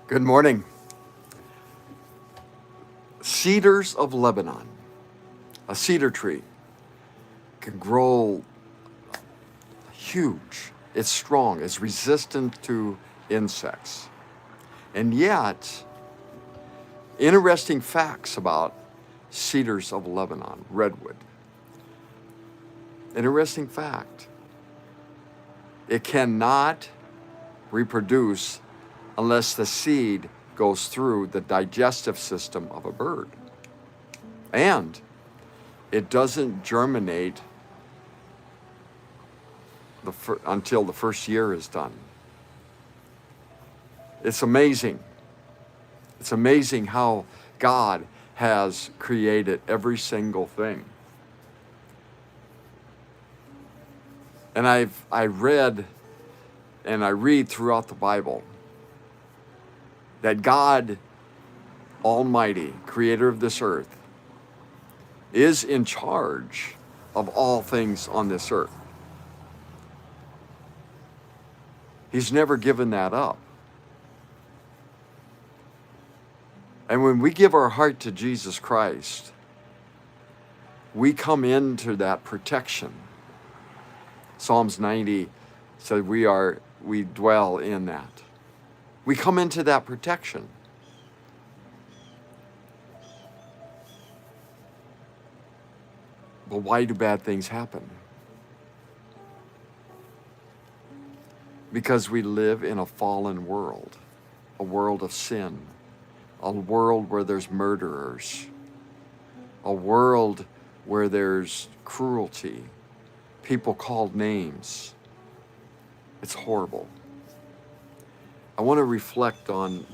Good morning. Cedars of Lebanon. A cedar tree can grow huge. It's strong. It's resistant to insects. And yet, interesting facts about cedars of Lebanon, redwood. Interesting fact. It cannot reproduce unless the seed goes through the digestive system of a bird. And it doesn't germinate until the first year is done. It's amazing. It's amazing how God has created every single thing. And I read and I read throughout the Bible that God Almighty, creator of this earth, is in charge of all things on this earth. He's never given that up. And when we give our heart to Jesus Christ, we come into that protection. Psalms 90 said we dwell in that. We come into that protection. But why do bad things happen? Because we live in a fallen world, a world of sin, a world where there's murderers, a world where there's cruelty, people called names. It's horrible. I want to reflect on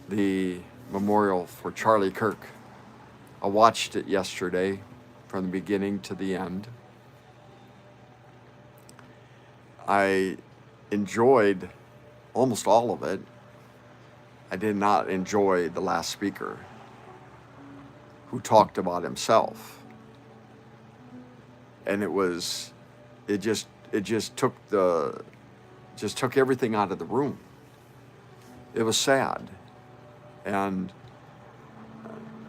the memorial for Charlie Kirk. I watched it yesterday from the beginning to the end. I enjoyed almost all of it. I did not enjoy the last speaker who talked about himself. And it just took everything out of the room. It was sad. And,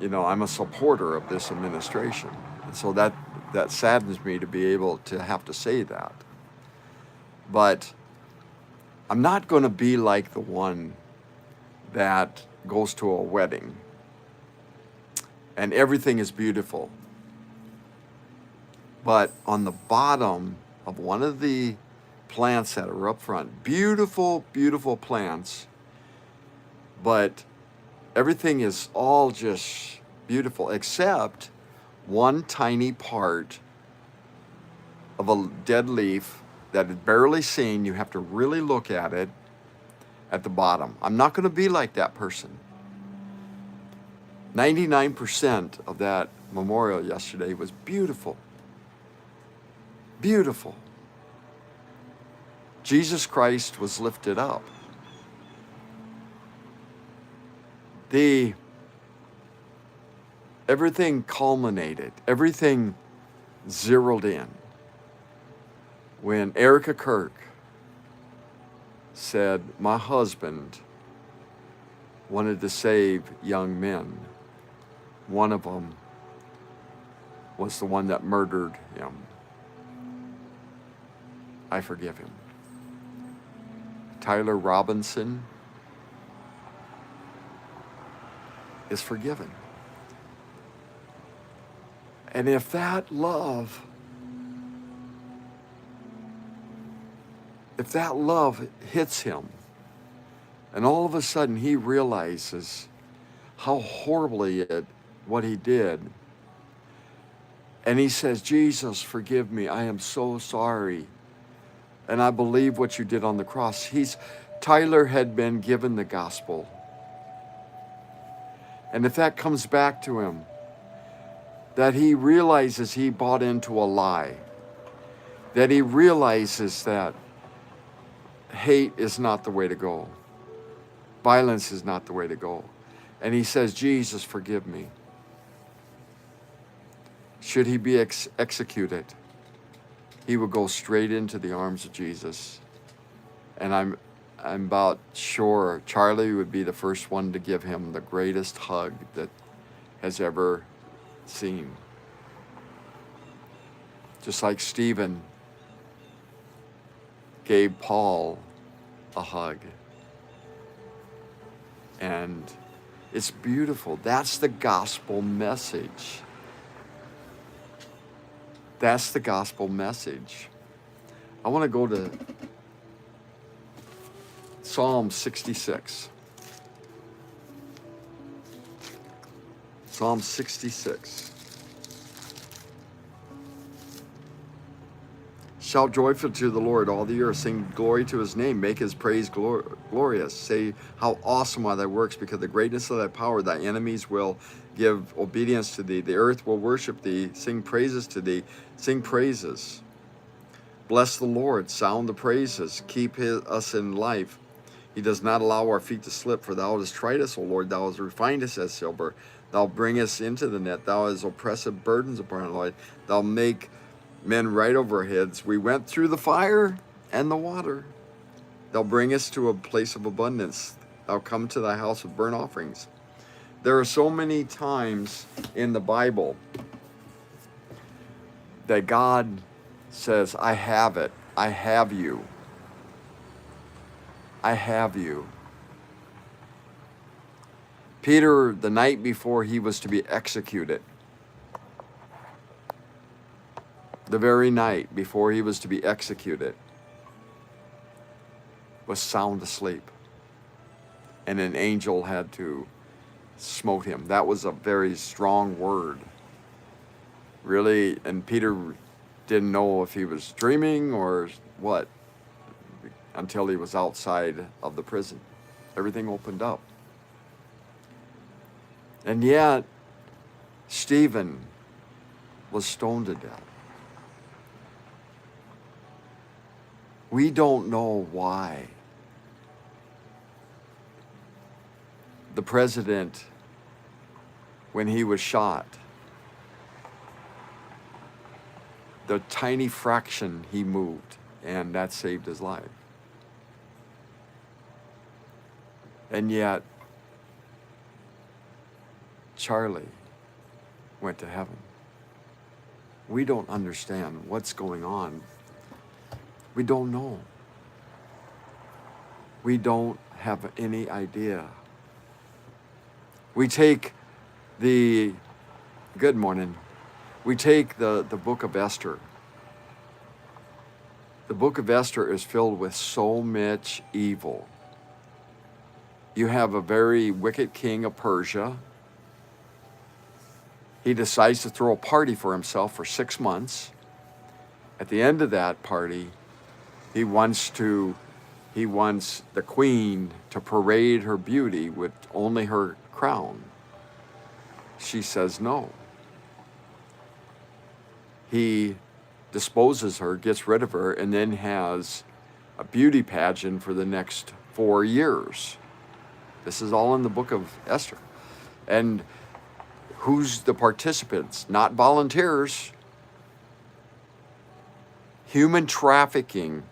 I'm a supporter of this administration. And so that saddens me to be able to have to say that. But I'm not going to be like the one that goes to a wedding and everything is beautiful. But on the bottom of one of the plants that are up front, beautiful, beautiful plants, but everything is all just beautiful except one tiny part of a dead leaf that is barely seen. You have to really look at it at the bottom. I'm not going to be like that person. 99% of that memorial yesterday was beautiful. Beautiful. Jesus Christ was lifted up. Everything culminated, everything zeroed in when Erica Kirk said, my husband wanted to save young men. One of them was the one that murdered him. I forgive him. Tyler Robinson is forgiven. And if that love hits him, and all of a sudden he realizes how horribly what he did, and he says, Jesus, forgive me, I am so sorry, and I believe what you did on the cross. Tyler had been given the gospel. And if that comes back to him, that he realizes he bought into a lie, that he realizes that hate is not the way to go, violence is not the way to go, and he says, Jesus, forgive me. Should he be executed, he would go straight into the arms of Jesus. And I'm about sure Charlie would be the first one to give him the greatest hug that has ever seen. Just like Stephen gave Paul a hug. And it's beautiful. That's the gospel message. That's the gospel message. I want to go to Psalm 66. Psalm 66. Shout joyful to the Lord, all the earth. Sing glory to his name. Make his praise glorious. Say, how awesome are thy works, because of the greatness of thy power. Thy enemies will give obedience to thee. The earth will worship thee. Sing praises to thee. Sing praises. Bless the Lord. Sound the praises. Keep us in life. He does not allow our feet to slip. For thou hast tried us, O Lord. Thou hast refined us as silver. Thou bring us into the net. Thou hast oppressive burdens upon our life. Thou make men right over our heads. We went through the fire and the water. Thou bring us to a place of abundance. Thou come to thy house with burnt offerings. There are so many times in the Bible that God says, I have it. I have you. I have you. Peter, the night before he was to be executed, the very night before he was to be executed, was sound asleep. And an angel had to smote him. That was a very strong word. Really, and Peter didn't know if he was dreaming or what until he was outside of the prison. Everything opened up. And yet, Stephen was stoned to death. We don't know why. The president, when he was shot, the tiny fraction he moved, and that saved his life. And yet, Charlie went to heaven. We don't understand what's going on. We don't know. We don't have any idea. We take the, good morning, we take the book of Esther. The book of Esther is filled with so much evil. You have a very wicked king of Persia. He decides to throw a party for himself for 6 months. At the end of that party, he wants the queen to parade her beauty with only her crown. She says no. He disposes her, gets rid of her, and then has a beauty pageant for the next 4 years. This is all in the book of Esther. And who's the participants? Not volunteers. Human trafficking.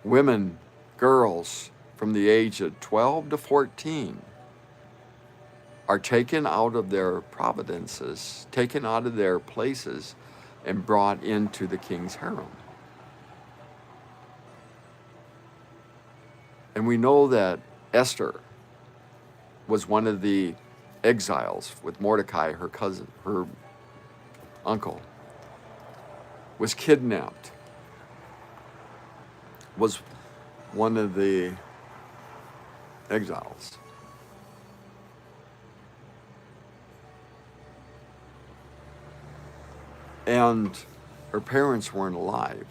Women, girls from the age of 12 to 14 are taken out of their providences, taken out of their places, and brought into the king's harem. And we know that Esther was one of the exiles with Mordecai, her cousin, her uncle, was kidnapped, was one of the exiles. And her parents weren't alive.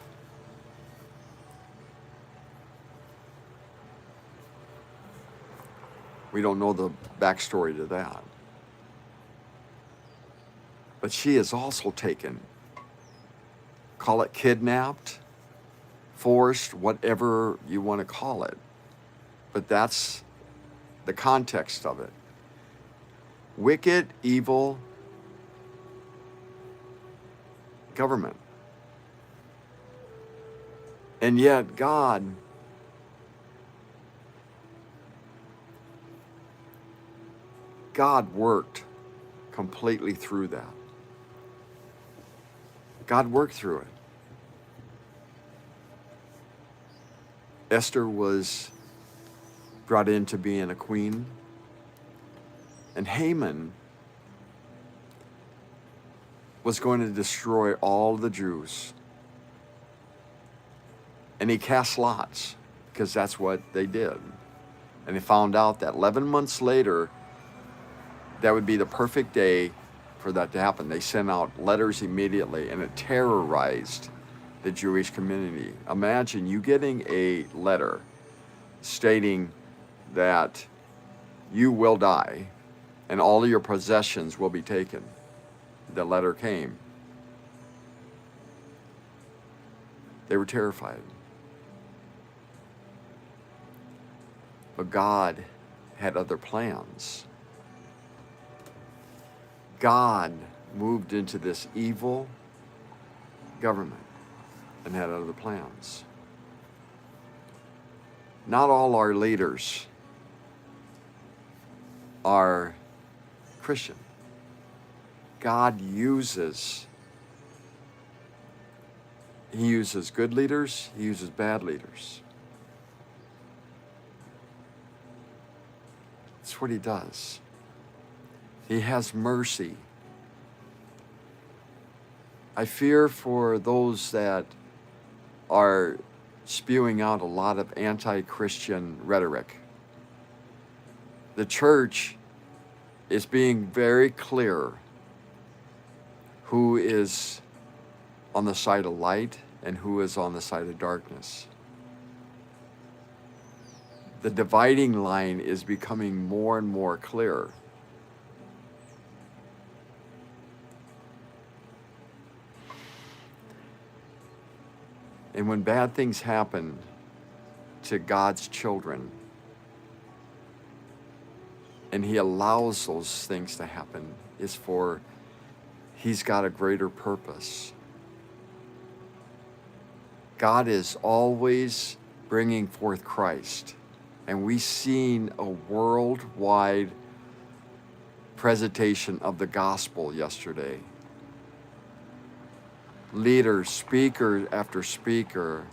We don't know the backstory to that. But she is also taken, call it kidnapped, forced, whatever you want to call it. But that's the context of it. Wicked, evil government. And yet God worked completely through that. God worked through it. Esther was brought into being a queen, and Haman was going to destroy all the Jews. And he cast lots, because that's what they did. And he found out that 11 months later, that would be the perfect day for that to happen. They sent out letters immediately, and it terrorized the Jewish community. Imagine you getting a letter stating that you will die and all of your possessions will be taken. The letter came. They were terrified. But God had other plans. God moved into this evil government and had other plans. Not all our leaders are Christian. God uses, He uses good leaders, He uses bad leaders. That's what He does. He has mercy. I fear for those that are spewing out a lot of anti-Christian rhetoric. The church is being very clear who is on the side of light and who is on the side of darkness. The dividing line is becoming more and more clear. And when bad things happen to God's children, and He allows those things to happen, is for He's got a greater purpose. God is always bringing forth Christ, and we've seen a worldwide presentation of the gospel yesterday. Leaders, speaker after speaker,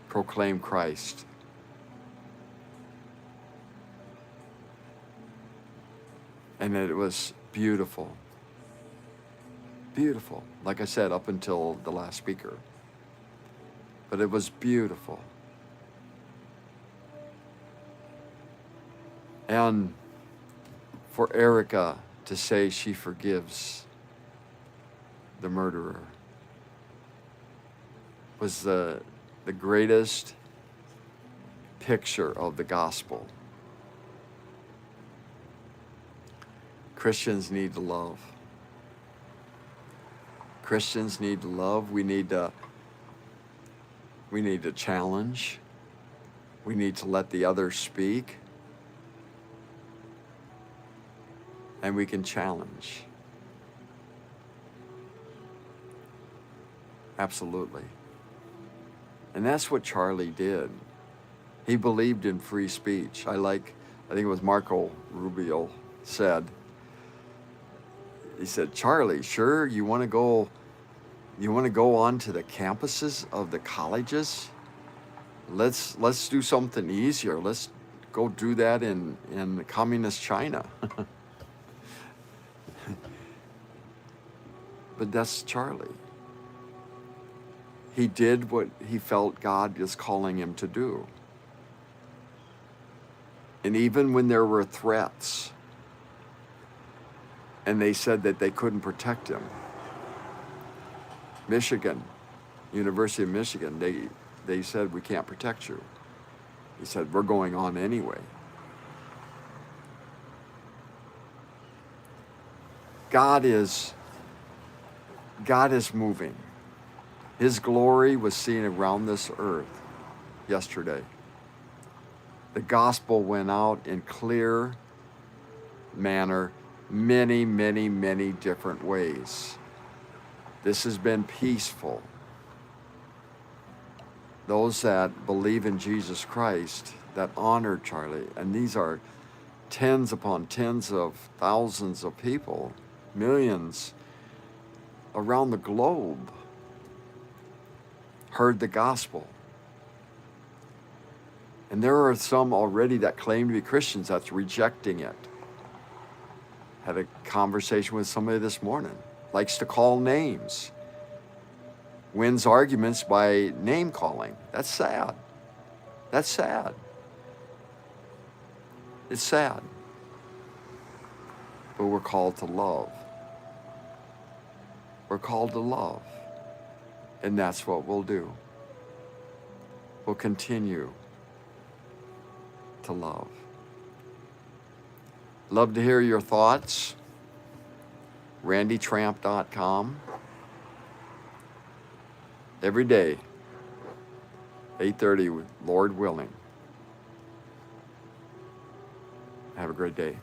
proclaim Christ. And it was beautiful. Beautiful. Like I said, up until the last speaker. But it was beautiful. And for Erica to say she forgives the murderer was the greatest picture of the gospel. Christians need to love. Christians need to love. We need to challenge. We need to let the other speak. And we can challenge. Absolutely. And that's what Charlie did. He believed in free speech. I think it was Marco Rubio said, he said, Charlie, sure, you want to go onto the campuses of the colleges? Let's do something easier. Let's go do that in communist China. But that's Charlie. He did what he felt God is calling him to do. And even when there were threats, and they said that they couldn't protect him, University of Michigan, they said, we can't protect you. He said, we're going on anyway. God is moving. His glory was seen around this earth yesterday. The gospel went out in clear manner, many, many, many different ways. This has been peaceful. those that believe in Jesus Christ, that honor Charlie, and these are tens upon tens of thousands of people, millions around the globe, heard the gospel. And there are some already that claim to be Christians that's rejecting it. Had a conversation with somebody this morning, likes to call names, wins arguments by name calling. That's sad. That's sad. It's sad. But we're called to love. We're called to love. And that's what we'll do. We'll continue to love. Love to hear your thoughts. randytramp.com. Every day, 8:30, Lord willing. Have a great day.